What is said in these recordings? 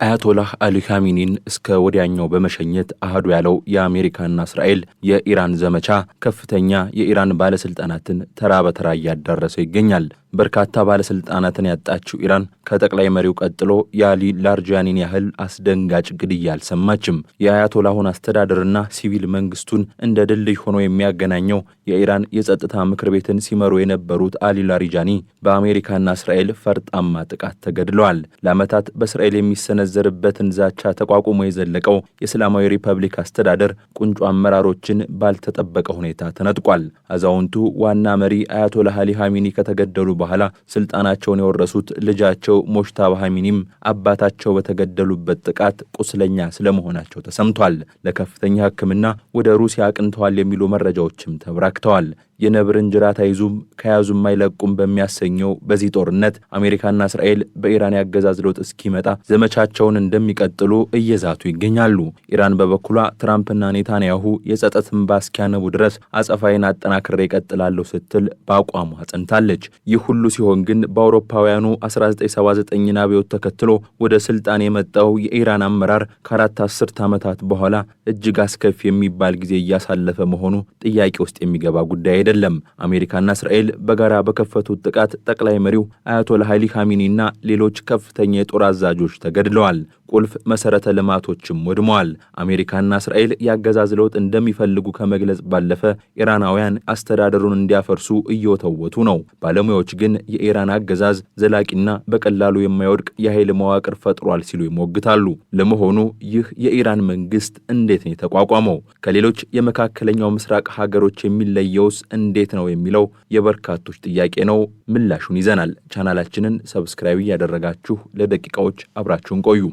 አያቶላህ አሊ ኻሜኒን እስከ ወዲያኛው በመሸኘት አህዱ ያለው የአሜሪካና እስራኤል የኢራን ዘመቻ ከፍተኛ የኢራን ባለስልጣናትን ተራ በተራ እያዳረሰ ይገኛል። በርካታ ባለስልጣናትን ያጣችው ኢራን ከጠቅላይ መሪው ቀጥሎ የአሊ ላርጃኒን ያህል አስደንጋጭ ግድያ አልሰማችም። የአያቶላሁን አስተዳደርና ሲቪል መንግስቱን እንደ ድልድይ ሆኖ የሚያገናኘው የኢራን የጸጥታ ምክር ቤትን ሲመሩ የነበሩት አሊ ላሪጃኒ በአሜሪካና እስራኤል ፈርጣማ ጥቃት ተገድለዋል። ለዓመታት በእስራኤል የሚሰነዘርበትን ዛቻ ተቋቁሞ የዘለቀው የእስላማዊ ሪፐብሊክ አስተዳደር ቁንጮ አመራሮችን ባልተጠበቀ ሁኔታ ተነጥቋል። አዛውንቱ ዋና መሪ አያቶላህ አሊ ኻሜኒ ከተገደሉ በኋላ ስልጣናቸውን የወረሱት ልጃቸው ሞጅተባ ኻሜኒም አባታቸው በተገደሉበት ጥቃት ቁስለኛ ስለመሆናቸው ተሰምቷል። ለከፍተኛ ሕክምና ወደ ሩሲያ አቅንተዋል የሚሉ መረጃዎችም ተበራክተዋል። የነብርን ጅራት አይዙም ከያዙም አይለቁም በሚያሰኘው በዚህ ጦርነት አሜሪካና እስራኤል በኢራን ያገዛዝ ለውጥ እስኪመጣ ዘመቻቸውን እንደሚቀጥሉ እየዛቱ ይገኛሉ። ኢራን በበኩሏ ትራምፕና ኔታንያሁ የጸጥታ እንባ እስኪያነቡ ድረስ አጸፋይን አጠናክሬ እቀጥላለሁ ስትል በአቋሟ ጸንታለች። ይህ ሁሉ ሲሆን ግን በአውሮፓውያኑ 1979 አብዮት ተከትሎ ወደ ስልጣን የመጣው የኢራን አመራር ከአራት አስርት ዓመታት በኋላ እጅግ አስከፊ የሚባል ጊዜ እያሳለፈ መሆኑ ጥያቄ ውስጥ የሚገባ ጉዳይ አይደለም። አሜሪካና እስራኤል በጋራ በከፈቱት ጥቃት ጠቅላይ መሪው አያቶላህ አሊ ኻሜኒና ሌሎች ከፍተኛ የጦር አዛዦች ተገድለዋል። ቁልፍ መሰረተ ልማቶችም ወድመዋል። አሜሪካና እስራኤል ያገዛዝ ለውጥ እንደሚፈልጉ ከመግለጽ ባለፈ ኢራናውያን አስተዳደሩን እንዲያፈርሱ እየወተወቱ ነው። ባለሙያዎች ግን የኢራን አገዛዝ ዘላቂና በቀላሉ የማይወድቅ የኃይል መዋቅር ፈጥሯል ሲሉ ይሞግታሉ። ለመሆኑ ይህ የኢራን መንግስት እንዴት ነው የተቋቋመው? ከሌሎች የመካከለኛው ምስራቅ ሀገሮች የሚለየውስ እንዴት ነው የሚለው የበርካቶች ጥያቄ ነው። ምላሹን ይዘናል። ቻናላችንን ሰብስክራይብ ያደረጋችሁ ለደቂቃዎች አብራችሁን ቆዩ።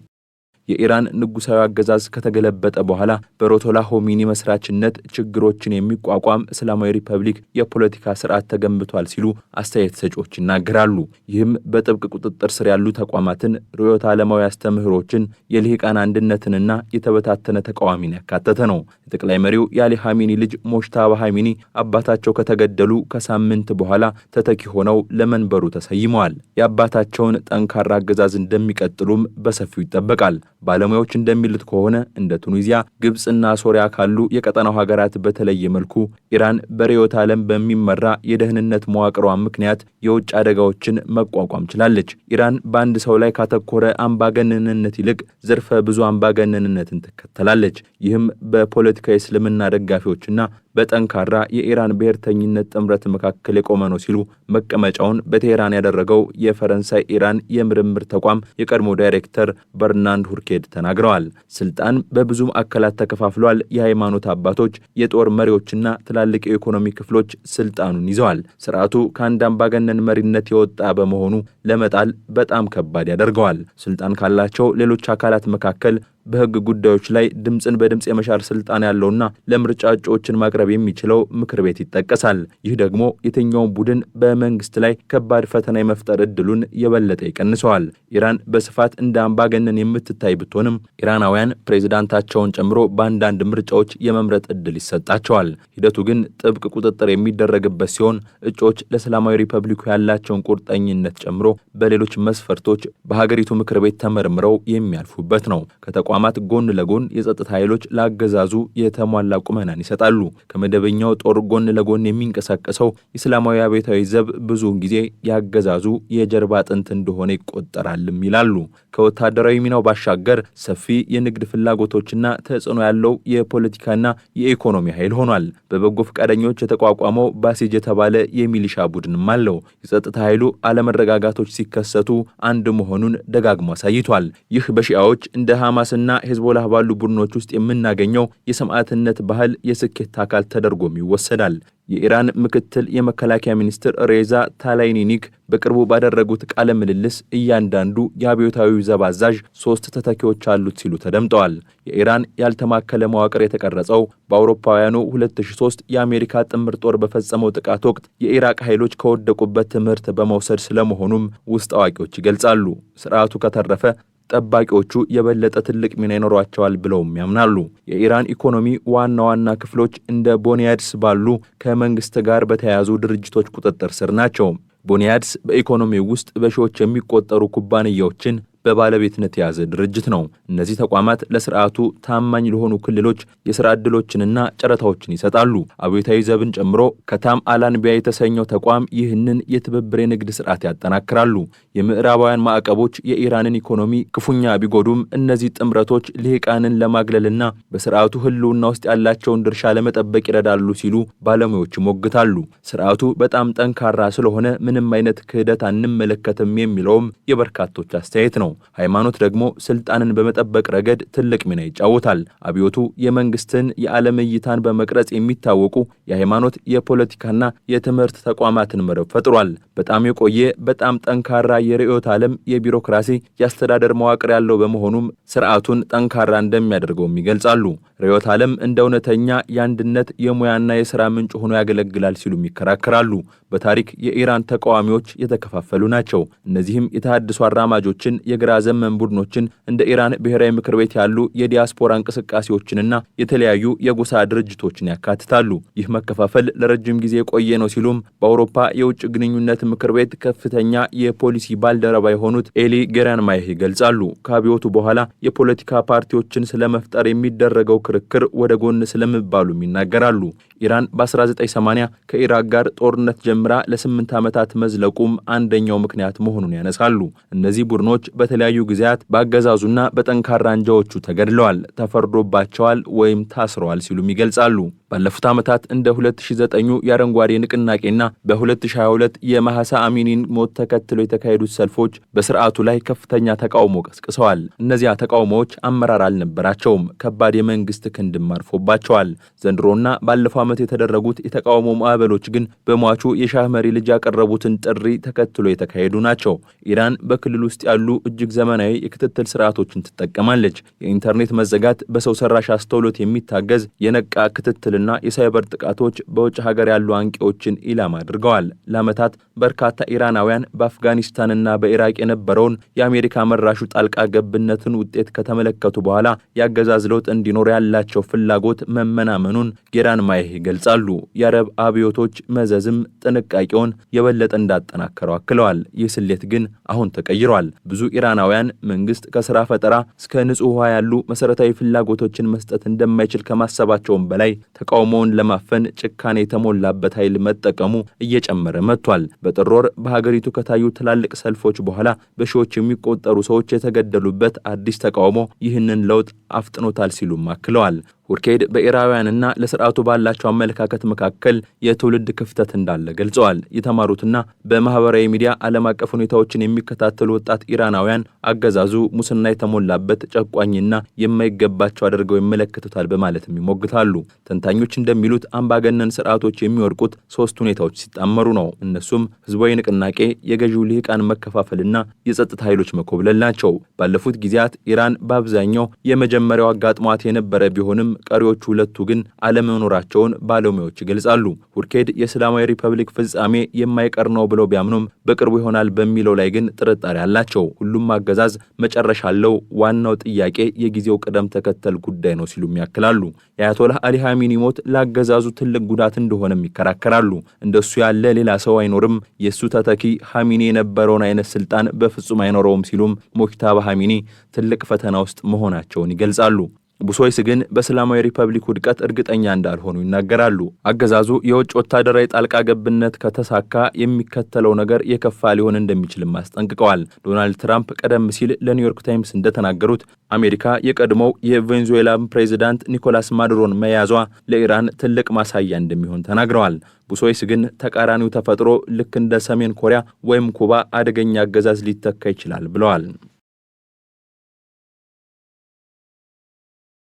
የኢራን ንጉሳዊ አገዛዝ ከተገለበጠ በኋላ በአያቶላህ ኻሜኒ መስራችነት ችግሮችን የሚቋቋም እስላማዊ ሪፐብሊክ የፖለቲካ ስርዓት ተገንብቷል ሲሉ አስተያየት ሰጪዎች ይናገራሉ። ይህም በጥብቅ ቁጥጥር ስር ያሉ ተቋማትን፣ ርዕዮተ ዓለማዊ አስተምህሮችን፣ የልሂቃን አንድነትንና የተበታተነ ተቃዋሚን ያካተተ ነው። የጠቅላይ መሪው የአሊ ኻሜኒ ልጅ ሞጅተባ ኻሜኒ አባታቸው ከተገደሉ ከሳምንት በኋላ ተተኪ ሆነው ለመንበሩ ተሰይመዋል። የአባታቸውን ጠንካራ አገዛዝ እንደሚቀጥሉም በሰፊው ይጠበቃል። ባለሙያዎች እንደሚሉት ከሆነ እንደ ቱኒዚያ፣ ግብጽና ሶሪያ ካሉ የቀጠናው ሀገራት በተለየ መልኩ ኢራን በርዕዮተ ዓለም በሚመራ የደህንነት መዋቅሯ ምክንያት የውጭ አደጋዎችን መቋቋም ችላለች። ኢራን በአንድ ሰው ላይ ካተኮረ አምባገነንነት ይልቅ ዘርፈ ብዙ አምባገነንነትን ትከተላለች። ይህም በፖለቲካዊ እስልምና ደጋፊዎችና በጠንካራ የኢራን ብሔርተኝነት ጥምረት መካከል የቆመ ነው ሲሉ መቀመጫውን በቴህራን ያደረገው የፈረንሳይ ኢራን የምርምር ተቋም የቀድሞ ዳይሬክተር በርናርድ ሁርኬድ ተናግረዋል። ስልጣን በብዙ አካላት ተከፋፍሏል። የሃይማኖት አባቶች፣ የጦር መሪዎችና ትላልቅ የኢኮኖሚ ክፍሎች ስልጣኑን ይዘዋል። ስርዓቱ ከአንድ አምባገነን መሪነት የወጣ በመሆኑ ለመጣል በጣም ከባድ ያደርገዋል። ስልጣን ካላቸው ሌሎች አካላት መካከል በህግ ጉዳዮች ላይ ድምጽን በድምጽ የመሻር ስልጣን ያለውና ለምርጫ እጩዎችን ማቅረብ የሚችለው ምክር ቤት ይጠቀሳል። ይህ ደግሞ የትኛውን ቡድን በመንግስት ላይ ከባድ ፈተና የመፍጠር እድሉን የበለጠ ይቀንሰዋል። ኢራን በስፋት እንደ አምባገነን የምትታይ ብትሆንም ኢራናውያን ፕሬዝዳንታቸውን ጨምሮ በአንዳንድ ምርጫዎች የመምረጥ እድል ይሰጣቸዋል። ሂደቱ ግን ጥብቅ ቁጥጥር የሚደረግበት ሲሆን እጩዎች ለእስላማዊ ሪፐብሊኩ ያላቸውን ቁርጠኝነት ጨምሮ በሌሎች መስፈርቶች በሀገሪቱ ምክር ቤት ተመርምረው የሚያልፉበት ነው። ከተቋማት ጎን ለጎን የጸጥታ ኃይሎች ለአገዛዙ የተሟላ ቁመናን ይሰጣሉ። ከመደበኛው ጦር ጎን ለጎን የሚንቀሳቀሰው እስላማዊ አብዮታዊ ዘብ ብዙውን ጊዜ ያገዛዙ የጀርባ አጥንት እንደሆነ ይቆጠራልም ይላሉ። ከወታደራዊ ሚናው ባሻገር ሰፊ የንግድ ፍላጎቶችና ተጽዕኖ ያለው የፖለቲካና የኢኮኖሚ ኃይል ሆኗል። በበጎ ፈቃደኞች የተቋቋመው ባሲጅ የተባለ የሚሊሻ ቡድንም አለው። የጸጥታ ኃይሉ አለመረጋጋቶች ሲከሰቱ አንድ መሆኑን ደጋግሞ አሳይቷል። ይህ በሺዓዎች እንደ ሐማስና ሄዝቦላህ ባሉ ቡድኖች ውስጥ የምናገኘው የሰማዕትነት ባህል የስኬት አካል ተደርጎም ይወሰዳል። የኢራን ምክትል የመከላከያ ሚኒስትር ሬዛ ታላይኒኒክ በቅርቡ ባደረጉት ቃለ ምልልስ እያንዳንዱ የአብዮታዊው ዘብ አዛዥ 3 ተተኪዎች አሉት ሲሉ ተደምጠዋል። የኢራን ያልተማከለ መዋቅር የተቀረጸው በአውሮፓውያኑ 2003 የአሜሪካ ጥምር ጦር በፈጸመው ጥቃት ወቅት የኢራቅ ኃይሎች ከወደቁበት ትምህርት በመውሰድ ስለመሆኑም ውስጥ አዋቂዎች ይገልጻሉ። ስርዓቱ ከተረፈ ጠባቂዎቹ የበለጠ ትልቅ ሚና ይኖራቸዋል ብለውም ያምናሉ። የኢራን ኢኮኖሚ ዋና ዋና ክፍሎች እንደ ቦኒያድስ ባሉ ከመንግስት ጋር በተያያዙ ድርጅቶች ቁጥጥር ስር ናቸው። ቦኒያድስ በኢኮኖሚው ውስጥ በሺዎች የሚቆጠሩ ኩባንያዎችን በባለቤትነት የያዘ ድርጅት ነው። እነዚህ ተቋማት ለስርዓቱ ታማኝ ለሆኑ ክልሎች የሥራ ዕድሎችንና ጨረታዎችን ይሰጣሉ። አብዮታዊ ዘብን ጨምሮ ከታም አላንቢያ የተሰኘው ተቋም ይህንን የትብብር የንግድ ስርዓት ያጠናክራሉ። የምዕራባውያን ማዕቀቦች የኢራንን ኢኮኖሚ ክፉኛ ቢጎዱም እነዚህ ጥምረቶች ልሂቃንን ለማግለልና በስርዓቱ ህልውና ውስጥ ያላቸውን ድርሻ ለመጠበቅ ይረዳሉ ሲሉ ባለሙያዎች ይሞግታሉ። ስርዓቱ በጣም ጠንካራ ስለሆነ ምንም አይነት ክህደት አንመለከትም የሚለውም የበርካቶች አስተያየት ነው። ሃይማኖት ደግሞ ስልጣንን በመጠበቅ ረገድ ትልቅ ሚና ይጫወታል። አብዮቱ የመንግስትን የዓለም እይታን በመቅረጽ የሚታወቁ የሃይማኖት የፖለቲካና የትምህርት ተቋማትን መረብ ፈጥሯል። በጣም የቆየ በጣም ጠንካራ የርዕዮተ ዓለም የቢሮክራሲ የአስተዳደር መዋቅር ያለው በመሆኑም ስርዓቱን ጠንካራ እንደሚያደርገውም ይገልጻሉ። ርዕዮተ ዓለም እንደ እውነተኛ የአንድነት የሙያና የሥራ ምንጭ ሆኖ ያገለግላል ሲሉም ይከራከራሉ። በታሪክ የኢራን ተቃዋሚዎች የተከፋፈሉ ናቸው። እነዚህም የተሃድሶ አራማጆችን፣ የግራ ዘመን ቡድኖችን፣ እንደ ኢራን ብሔራዊ ምክር ቤት ያሉ የዲያስፖራ እንቅስቃሴዎችንና የተለያዩ የጎሳ ድርጅቶችን ያካትታሉ። ይህ መከፋፈል ለረጅም ጊዜ የቆየ ነው ሲሉም በአውሮፓ የውጭ ግንኙነት ምክር ቤት ከፍተኛ የፖሊሲ ባልደረባ የሆኑት ኤሊ ጌራንማይህ ይገልጻሉ። ከአብዮቱ በኋላ የፖለቲካ ፓርቲዎችን ስለመፍጠር የሚደረገው ክርክር ወደ ጎን ስለመባሉም ይናገራሉ። ኢራን በ1980 ከኢራቅ ጋር ጦርነት ጀምራ ለ8 ዓመታት መዝለቁም አንደኛው ምክንያት መሆኑን ያነሳሉ። እነዚህ ቡድኖች በተለያዩ ጊዜያት በአገዛዙና በጠንካራ አንጃዎቹ ተገድለዋል፣ ተፈርዶባቸዋል ወይም ታስረዋል ሲሉም ይገልጻሉ። ባለፉት ዓመታት እንደ 2009 የአረንጓዴ ንቅናቄና በ2022 የማህሳ አሚኒን ሞት ተከትሎ የተካሄዱት ሰልፎች በስርዓቱ ላይ ከፍተኛ ተቃውሞ ቀስቅሰዋል። እነዚያ ተቃውሞዎች አመራር አልነበራቸውም፣ ከባድ የመንግስት ክንድም አርፎባቸዋል። ዘንድሮና ባለፈው ዓመት የተደረጉት የተቃውሞ ማዕበሎች ግን በሟቹ የሻህ መሪ ልጅ ያቀረቡትን ጥሪ ተከትሎ የተካሄዱ ናቸው። ኢራን በክልል ውስጥ ያሉ እጅግ ዘመናዊ የክትትል ስርዓቶችን ትጠቀማለች። የኢንተርኔት መዘጋት፣ በሰው ሰራሽ አስተውሎት የሚታገዝ የነቃ ክትትልና የሳይበር ጥቃቶች በውጭ ሀገር ያሉ አንቂዎችን ኢላማ አድርገዋል። ለዓመታት በርካታ ኢራናውያን በአፍጋኒስታንና በኢራቅ የነበረውን የአሜሪካ መራሹ ጣልቃ ገብነትን ውጤት ከተመለከቱ በኋላ የአገዛዝ ለውጥ እንዲኖር ያላቸው ፍላጎት መመናመኑን ጌራንማይህ ይገልጻሉ። የአረብ አብዮቶች መዘዝም ጥንቃቄውን የበለጠ እንዳጠናከረው አክለዋል። ይህ ስሌት ግን አሁን ተቀይሯል። ብዙ ኢራናውያን መንግስት ከስራ ፈጠራ እስከ ንጹህ ውሃ ያሉ መሰረታዊ ፍላጎቶችን መስጠት እንደማይችል ከማሰባቸውም በላይ ተቃውሞውን ለማፈን ጭካኔ የተሞላበት ኃይል መጠቀሙ እየጨመረ መጥቷል። በጥር ወር በሀገሪቱ ከታዩ ትላልቅ ሰልፎች በኋላ በሺዎች የሚቆጠሩ ሰዎች የተገደሉበት አዲስ ተቃውሞ ይህንን ለውጥ አፍጥኖታል ሲሉም አክለዋል። ሁርኬድ በኢራውያንና ለስርዓቱ ባላቸው አመለካከት መካከል የትውልድ ክፍተት እንዳለ ገልጸዋል። የተማሩትና በማህበራዊ ሚዲያ ዓለም አቀፍ ሁኔታዎችን የሚከታተሉ ወጣት ኢራናውያን አገዛዙ ሙስና የተሞላበት ጨቋኝና የማይገባቸው አድርገው ይመለከቱታል በማለትም ይሞግታሉ። ተንታኞች እንደሚሉት አምባገነን ስርዓቶች የሚወድቁት ሶስት ሁኔታዎች ሲጣመሩ ነው። እነሱም ህዝባዊ ንቅናቄ፣ የገዢው ልሂቃን መከፋፈልና የጸጥታ ኃይሎች መኮብለል ናቸው። ባለፉት ጊዜያት ኢራን በአብዛኛው የመጀመሪያው አጋጥሟት የነበረ ቢሆንም ቀሪዎቹ ሁለቱ ግን አለመኖራቸውን ባለሙያዎች ይገልጻሉ። ሁርኬድ የእስላማዊ ሪፐብሊክ ፍጻሜ የማይቀር ነው ብለው ቢያምኑም በቅርቡ ይሆናል በሚለው ላይ ግን ጥርጣሬ አላቸው። ሁሉም አገዛዝ መጨረሻ አለው፣ ዋናው ጥያቄ የጊዜው ቅደም ተከተል ጉዳይ ነው ሲሉም ያክላሉ። የአያቶላህ አሊ ኻሜኒ ሞት ለአገዛዙ ትልቅ ጉዳት እንደሆነም ይከራከራሉ። እንደሱ ያለ ሌላ ሰው አይኖርም፣ የሱ ተተኪ ኻሜኒ የነበረውን አይነት ስልጣን በፍጹም አይኖረውም ሲሉም ሞክታባ ኻሜኒ ትልቅ ፈተና ውስጥ መሆናቸውን ይገልጻሉ። ቡሶይስ ግን በእስላማዊ ሪፐብሊክ ውድቀት እርግጠኛ እንዳልሆኑ ይናገራሉ። አገዛዙ የውጭ ወታደራዊ ጣልቃ ገብነት ከተሳካ የሚከተለው ነገር የከፋ ሊሆን እንደሚችልም አስጠንቅቀዋል። ዶናልድ ትራምፕ ቀደም ሲል ለኒውዮርክ ታይምስ እንደተናገሩት አሜሪካ የቀድሞው የቬንዙዌላ ፕሬዝዳንት ኒኮላስ ማዱሮን መያዟ ለኢራን ትልቅ ማሳያ እንደሚሆን ተናግረዋል። ቡሶይስ ግን ተቃራኒው ተፈጥሮ ልክ እንደ ሰሜን ኮሪያ ወይም ኩባ አደገኛ አገዛዝ ሊተካ ይችላል ብለዋል።